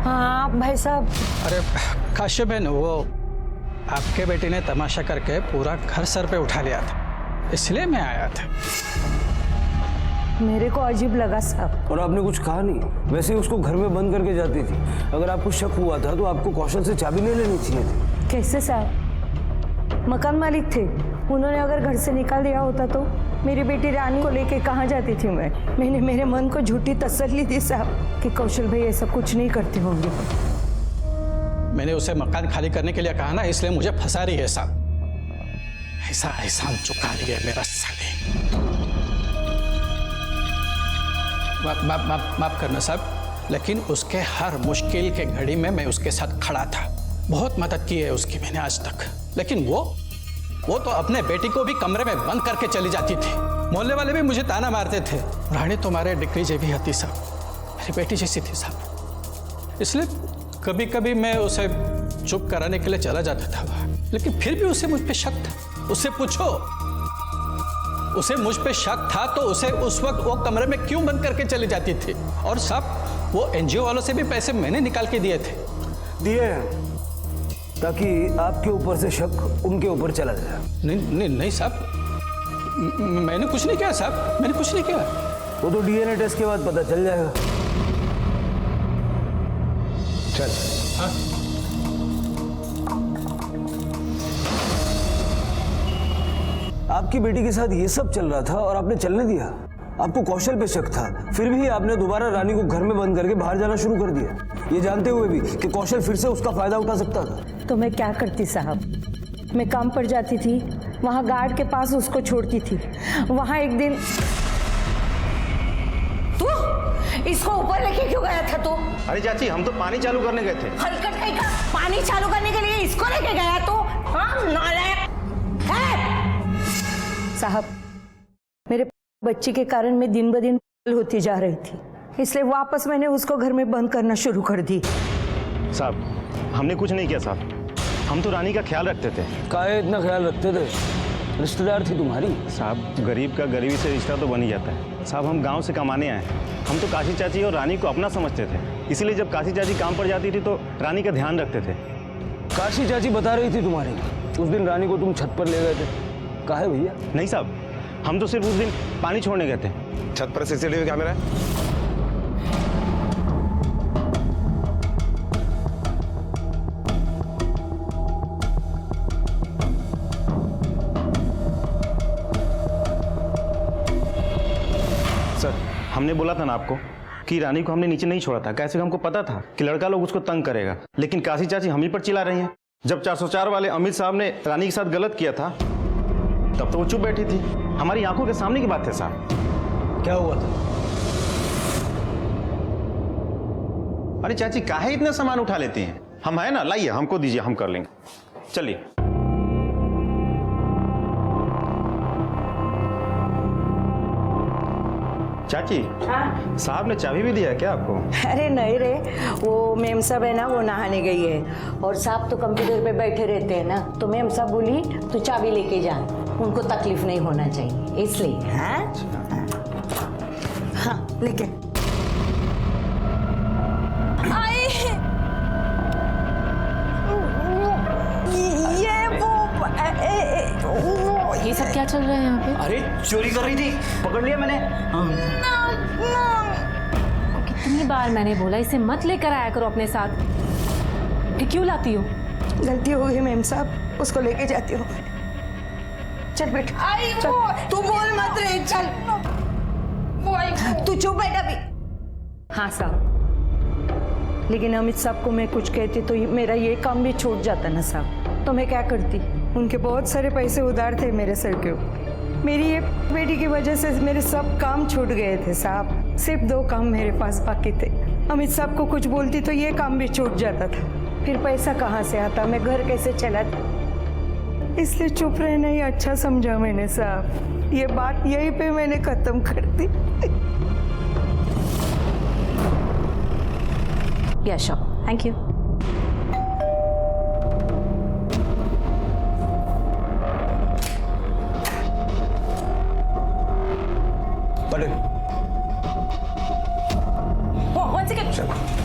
C: हाँ भाई साहब।
G: अरे काश्यप बहन, वो आपके बेटे ने तमाशा करके पूरा घर सर पे उठा लिया था, इसलिए मैं आया था।
C: मेरे को अजीब लगा साहब।
B: और आपने कुछ कहा नहीं? वैसे ही उसको घर में बंद करके जाती थी। अगर आपको शक हुआ था तो आपको कौशल से चाबी ले लेनी चाहिए थी।
C: कैसे साहब? मकान मालिक थे, उन्होंने अगर घर से निकाल दिया होता तो मेरी बेटी रानी को लेके कहाँ जाती थी मैंने मेरे मन को झूठी तसल्ली दी साहब कि कौशल भाई ऐसा कुछ नहीं करते होंगे।
G: मैंने उसे मकान खाली करने के लिए कहा ना, इसलिए मुझे फंसा रही है साहब। ऐसा एहसान चुका रही है मेरा साले। माफ करना साहब, लेकिन उसके हर मुश्किल के घड़ी में मैं उसके साथ खड़ा था। बहुत मदद की है उसकी मैंने आज तक। लेकिन वो तो अपने बेटी को भी कमरे में बंद करके चली जाती थी। मोहल्ले वाले भी मुझे ताना मारते थे, रानी तुम्हारे डिग्री जैसी हती साहब, मेरी बेटी जैसी थी साहब। इसलिए कभी कभी मैं उसे चुप कराने के लिए चला जाता था वहाँ, लेकिन फिर भी उसे मुझ पे शक था। उससे पूछो, उसे मुझ पे शक था तो उसे उस वक्त वो कमरे में क्यों बंद करके चली जाती थी? और साहब वो एनजीओ वालों से भी पैसे मैंने निकाल के दिए थे।
B: दिए ताकि आपके ऊपर से शक उनके ऊपर चला जाए।
G: नहीं साहब, मैंने कुछ नहीं किया साहब, मैंने कुछ नहीं किया।
B: वो तो डीएनए टेस्ट के बाद पता चल जाएगा।
F: चल।
G: हाँ?
B: आपकी बेटी के साथ ये सब चल रहा था और आपने चलने दिया। आपको कौशल पे शक था, फिर भी आपने दोबारा रानी को घर में बंद करके बाहर जाना शुरू कर दिया, ये जानते हुए भी कि कौशल फिर से उसका फायदा उठा सकता था।
C: तो मैं क्या करती साहब? मैं काम पर जाती थी, वहाँ गार्ड के पास उसको छोड़ती थी। वहाँ एक दिन तू इसको ऊपर लेके क्यों गया था तू?
R: अरे चाची, हम तो पानी चालू करने गए थे।
C: हलकट कहीं का पानी चालू करने के लिए इसको लेके गया तू? हाँ नालायक साहब। मेरे बच्ची के कारण मैं दिन ब दिन होती जा रही थी, इसलिए वापस मैंने उसको घर में बंद करना शुरू कर दी।
R: साहब हमने कुछ नहीं किया साहब, हम तो रानी का ख्याल रखते थे।
B: काहे इतना ख्याल रखते थे? रिश्तेदार थी तुम्हारी।
R: साहब गरीब का गरीबी से रिश्ता तो बन ही जाता है। साहब हम गांव से कमाने आए, हम तो काशी चाची और रानी को अपना समझते थे, इसीलिए जब काशी चाची काम पर जाती थी तो रानी का ध्यान रखते थे।
B: काशी चाची बता रही थी तुम्हारी, उस दिन रानी को तुम छत पर ले गए थे। काहे भैया?
R: नहीं साहब, हम तो सिर्फ उस दिन पानी छोड़ने गए थे।
F: छत पर सीसीटीवी कैमरा है?
R: सर हमने बोला था ना आपको कि रानी को हमने नीचे नहीं छोड़ा था। कैसे हमको पता था कि लड़का लोग उसको तंग करेगा, लेकिन काशी चाची हम ही पर चिल्ला रही हैं। जब 404 वाले अमित साहब ने रानी के साथ गलत किया था तब तो वो चुप बैठी थी। हमारी आंखों के सामने की बात है साहब।
B: क्या हुआ था?
R: अरे चाची काहे इतना सामान उठा लेती हैं? हम है ना, लाइए हमको दीजिए, हम कर लेंगे। चलिए। चाची साहब ने चाबी भी दिया है क्या आपको?
C: अरे नहीं रे, वो मेम साहब है ना, वो नहाने गई है और साहब तो कंप्यूटर पे बैठे रहते हैं ना, तो मेम साहब बोली तू चाबी लेके जा, उनको तकलीफ नहीं होना चाहिए इसलिए। हाँ हाँ लेके
M: ये सब क्या चल रहा है यहाँ पे?
E: अरे चोरी कर रही थी, पकड़ लिया मैंने।
M: कितनी बार मैंने बोला इसे मत लेकर आया करो अपने साथ, क्यों लाती हो?
C: गलती हो गई मेम साहब, उसको लेके जाती हूँ। चल बेटा, चल। तू बोल मत रे, चल तू चुप बैठा भी। हाँ साहब, लेकिन अमित साहब को मैं कुछ कहती तो मेरा ये काम भी छूट जाता ना साहब, तो मैं क्या करती? उनके बहुत सारे पैसे उधार थे मेरे सर के ऊपर। मेरी ये बेटी की वजह से मेरे सब काम छूट गए थे साहब, सिर्फ 2 काम मेरे पास बाकी थे। अमित साहब को कुछ बोलती तो ये काम भी छूट जाता था। फिर पैसा कहाँ से आता, मैं घर कैसे चलाती। इसलिए चुप रहना ही अच्छा समझा मैंने साहब। ये बात यहीं पे मैंने खत्म कर दी।
S: Yes sure, thank you.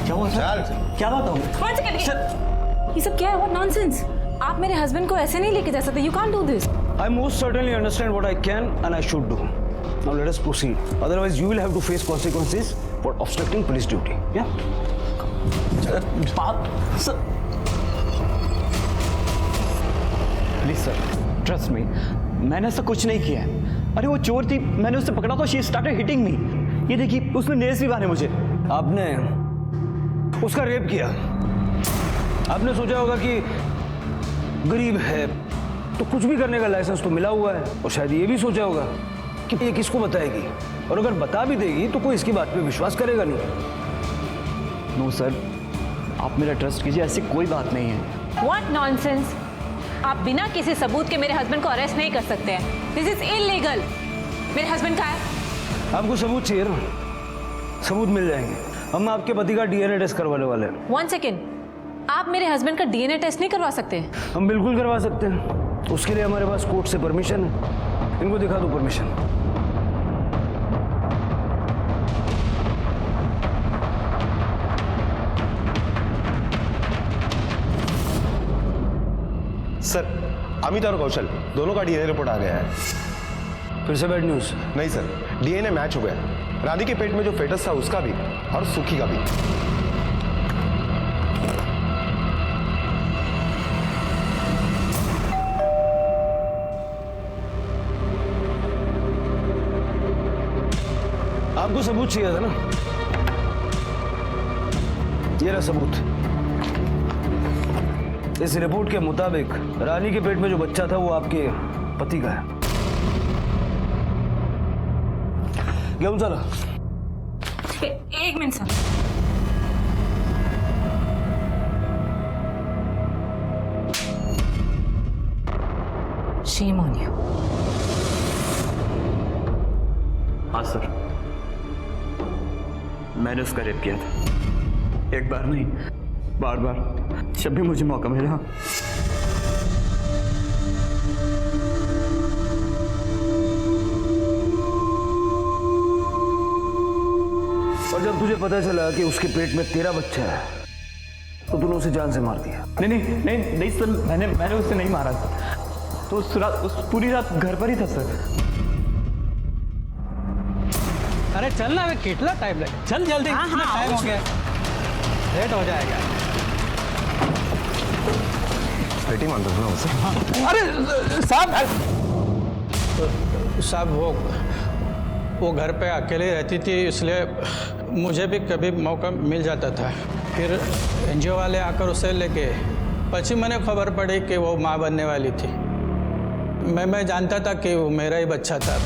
E: क्या हुआ सर? क्या बात हो?
S: ये सब क्या है? What nonsense! आप मेरे हस्बैंड को ऐसे नहीं लेके जा सकते। You can't do this.
B: I most certainly understand what I can and I should do. Now let us proceed. Otherwise, you will have to face consequences for obstructing police duty. Yeah?
E: बात sir, please sir, trust me, मैंने ऐसा कुछ नहीं किया है। अरे वो चोर थी, मैंने उसे पकड़ा तो शी स्टार्टेड हिटिंग मी। ये देखिए, उसने नेल्स भी मारे मुझे।
B: आपने उसका रेप किया। आपने सोचा होगा कि गरीब है तो कुछ भी करने का लाइसेंस तो मिला हुआ है, और शायद ये भी सोचा होगा कि ये किसको बताएगी, और अगर बता भी देगी तो कोई इसकी बात पे विश्वास करेगा नहीं।
E: नो सर, आप मेरा ट्रस्ट कीजिए, ऐसी कोई बात नहीं है।
S: What nonsense! आप बिना किसी सबूत के मेरे हस्बैंड को अरेस्ट नहीं कर सकते हैं। This is illegal. मेरे हस्बैंड कहाँ है?
B: आपको सबूत चाहिए ना? सबूत मिल जाएंगे। हम आपके पति का डीएनए टेस्ट करवाने वाले हैं।
S: 1 सेकेंड, आप मेरे हस्बैंड का डीएनए टेस्ट नहीं करवा सकते?
B: हम बिल्कुल करवा सकते हैं। उसके लिए हमारे पास कोर्ट से परमिशन है। इनको दिखा दो परमिशन।
F: सर, अमित और कौशल दोनों का डीएनए रिपोर्ट आ गया है।
B: फिर से बैड न्यूज?
F: नहीं सर, डीएनए मैच हो गया। रानी के पेट में जो फेटस था उसका भी और सुखी का भी।
B: आपको सबूत चाहिए था ना? ये रहा सबूत। इस रिपोर्ट के मुताबिक रानी के पेट में जो बच्चा था वो आपके पति का है। घेऊन चला।
S: एक minute sir. Shame on you.
E: हाँ सर, मैंने उसका रेप किया था। एक बार नहीं, बार बार, जब भी मुझे मौका मिला।
B: और जब तुझे पता चला कि उसके पेट में तेरा बच्चा है तो तूने उसे जान से मार दिया।
E: नहीं नहीं नहीं नहीं सर, मैंने उसे नहीं मारा सर। तो उस पूरी रात घर पर ही था सर।
G: अरे चल ना, वे कितना टाइम लगे, चल जल्दी। कितना टाइम हो गया, लेट हो जाएगा।
F: Waiting on the floor sir.
G: अरे साहब, वो घर पे अकेले रहती थी, इसलिए मुझे भी कभी मौका मिल जाता था। फिर एनजीओ वाले आकर उसे लेके, पची मैंने खबर पड़ी कि वो माँ बनने वाली थी। मैं जानता था कि वो मेरा ही बच्चा था,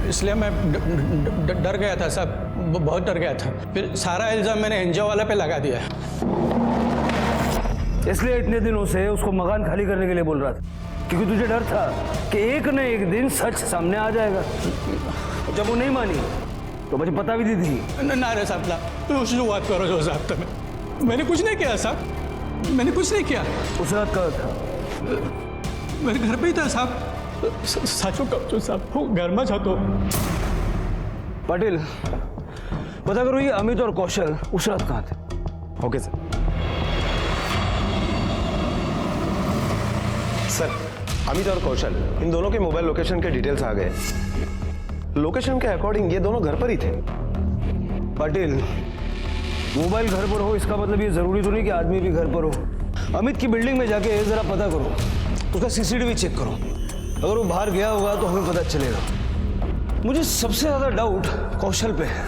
G: इसलिए मैं डर गया था साहब, बहुत डर गया था। फिर सारा इल्ज़ाम मैंने एनजीओ वाले पे लगा दिया।
B: इसलिए इतने दिनों से उसको मकान खाली करने के लिए बोल रहा था, क्योंकि तुझे डर था कि एक न एक दिन सच सामने आ जाएगा। जब वो नहीं मानी तो मुझे पता भी दी थी।
G: ना रे साहब, ना शुरुआत करो जो साहब। तुम्हें मैंने कुछ नहीं किया साहब, मैंने कुछ नहीं किया।
B: उस रात कहाँ था?
G: मेरे घर पे ही था साहब। साचो कहो साहब, वो घर में था। तो
B: पाटिल, पता करो ये अमित और कौशल उस रात कहाँ थे।
F: Okay sir. सर, अमित और कौशल, इन दोनों के मोबाइल लोकेशन के डिटेल्स आ गए। लोकेशन के अकॉर्डिंग ये दोनों घर पर ही थे।
B: पाटिल, मोबाइल घर पर हो इसका मतलब ये जरूरी तो नहीं कि आदमी भी घर पर हो। अमित की बिल्डिंग में जाके जरा पता करो, उसका सीसीटीवी चेक करो। अगर वो बाहर गया होगा तो हमें पता चलेगा। मुझे सबसे ज्यादा डाउट कौशल पे है,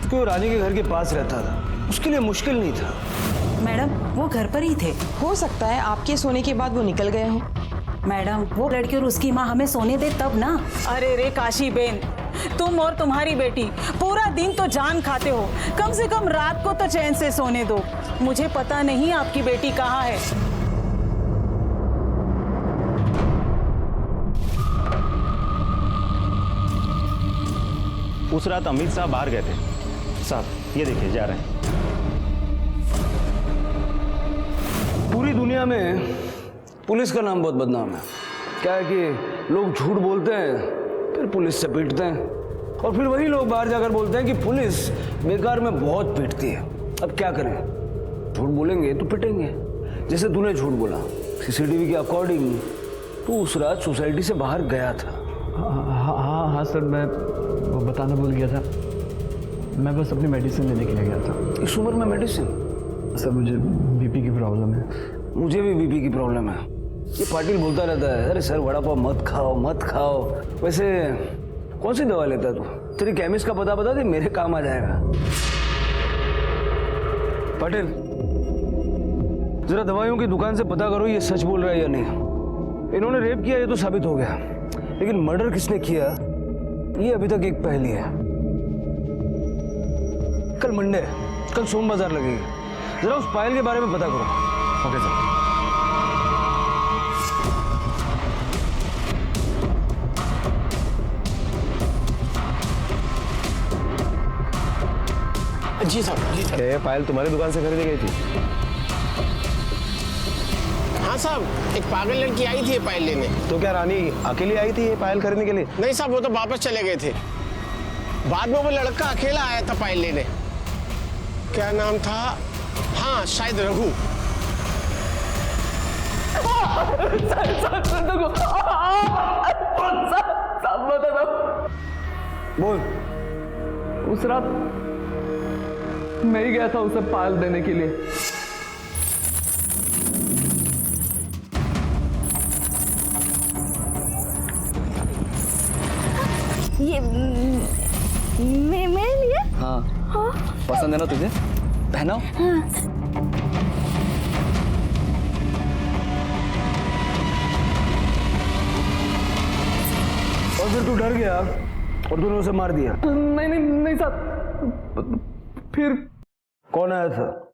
B: क्योंकि वो रानी के घर के पास रहता था, उसके लिए मुश्किल नहीं था।
L: मैडम, वो घर पर ही थे। हो सकता है आपके सोने के बाद वो निकल गए हों।
D: मैडम वो लड़की और उसकी माँ हमें सोने दे तब ना। अरे रे काशी बेन, तुम और तुम्हारी बेटी पूरा दिन तो जान खाते हो, कम से कम रात को तो चैन से सोने दो। मुझे पता नहीं आपकी बेटी कहाँ है।
E: उस रात अमित साहब बाहर गए थे। साहब ये देखिए जा रहे हैं।
B: पूरी दुनिया में पुलिस का नाम बहुत बदनाम है। क्या है कि लोग झूठ बोलते हैं, फिर पुलिस से पीटते हैं, और फिर वही लोग बाहर जाकर बोलते हैं कि पुलिस बेकार में बहुत पीटती है। अब क्या करें, झूठ बोलेंगे तो पिटेंगे। जैसे तूने झूठ बोला, सीसीटीवी के अकॉर्डिंग तू उस रात सोसाइटी से बाहर गया था।
E: हाँ सर, मैं वो बताना भूल गया था। मैं बस अपनी मेडिसिन लेने के लिए गया था।
B: इस उम्र में मेडिसिन?
E: सर मुझे बीपी की प्रॉब्लम है।
B: मुझे भी बीपी की प्रॉब्लम है। ये पाटिल बोलता रहता है, अरे सर वड़ा पाव मत खाओ मत खाओ। वैसे कौन सी दवा लेता है तू? तेरी केमिस्ट का पता बता दे, मेरे काम आ जाएगा। पाटिल जरा दवाइयों की दुकान से पता करो ये सच बोल रहा है या नहीं। इन्होंने रेप किया ये तो साबित हो गया, लेकिन मर्डर किसने किया ये अभी तक एक पहेली है। कल मंडे, कल सोम बाजार लगेगी, जरा उस पायल के बारे में पता करो।
F: Okay sir.
R: जी साहब, जी साहब।
F: ये पायल तुम्हारी दुकान से खरीदी गई थी?
R: हाँ साहब, एक पागल लड़की आई थी ये पायल लेने।
F: तो क्या रानी अकेली आई थी ये पायल खरीदने के लिए?
R: नहीं साहब, वो तो वापस चले गए थे। बाद में वो लड़का अकेला आया था पायल लेने। क्या नाम था? हाँ शायद रघु।
B: बोल।
H: उस रात मैं ही गया था उसे पायल देने के लिए।
I: ये मेरे लिए?
H: हाँ, पसंद है ना तुझे? पहनाओ।
B: और फिर तू डर गया और तूने उसे मार दिया?
H: नहीं नहीं नहीं साहब। फिर
B: कौन आया था?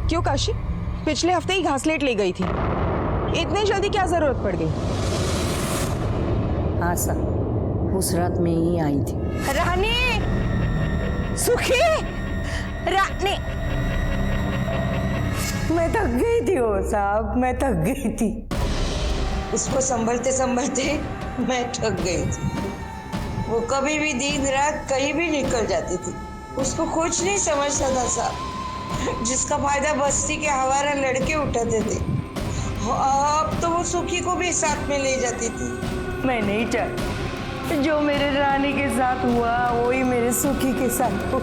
L: क्यों काशी, पिछले हफ्ते ही घासलेट ले गई थी, इतनी जल्दी क्या जरूरत पड़ गई?
J: हाँ सर, उस रात में ही आई थी।
C: रानी, सुखी, रानी, मैं थक गई थी वो साहब, मैं थक गई थी। उसको संभलते संभलते मैं थक गई थी। वो कभी भी दिन रात कहीं भी निकल जाती थी, उसको कुछ नहीं समझता था साहब। जिसका फायदा बस्ती के हवारा लड़के उठाते थे, अब तो वो सुखी को भी साथ में ले जाती थी। मैं नहीं चाहती जो मेरे रानी के साथ हुआ वही मेरे सुखी के साथ हो।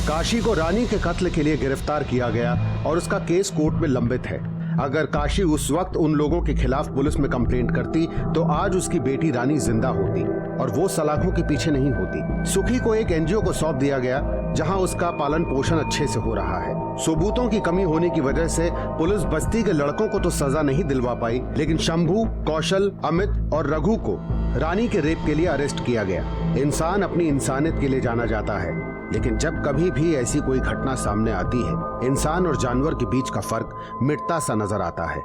Q: काशी को रानी के कत्ल के लिए गिरफ्तार किया गया और उसका केस कोर्ट में लंबित है। अगर काशी उस वक्त उन लोगों के खिलाफ पुलिस में कंप्लेंट करती तो आज उसकी बेटी रानी जिंदा होती और वो सलाखों के पीछे नहीं होती। सुखी को एक एनजीओ को सौंप दिया गया जहां उसका पालन पोषण अच्छे से हो रहा है। सबूतों की कमी होने की वजह से पुलिस बस्ती के लड़कों को तो सजा नहीं दिलवा पाई, लेकिन शंभू, कौशल, अमित और रघु को रानी के रेप के लिए अरेस्ट किया गया। इंसान अपनी इंसानियत के लिए जाना जाता है, लेकिन जब कभी भी ऐसी कोई घटना सामने आती है, इंसान और जानवर के बीच का फर्क मिटता सा नजर आता है।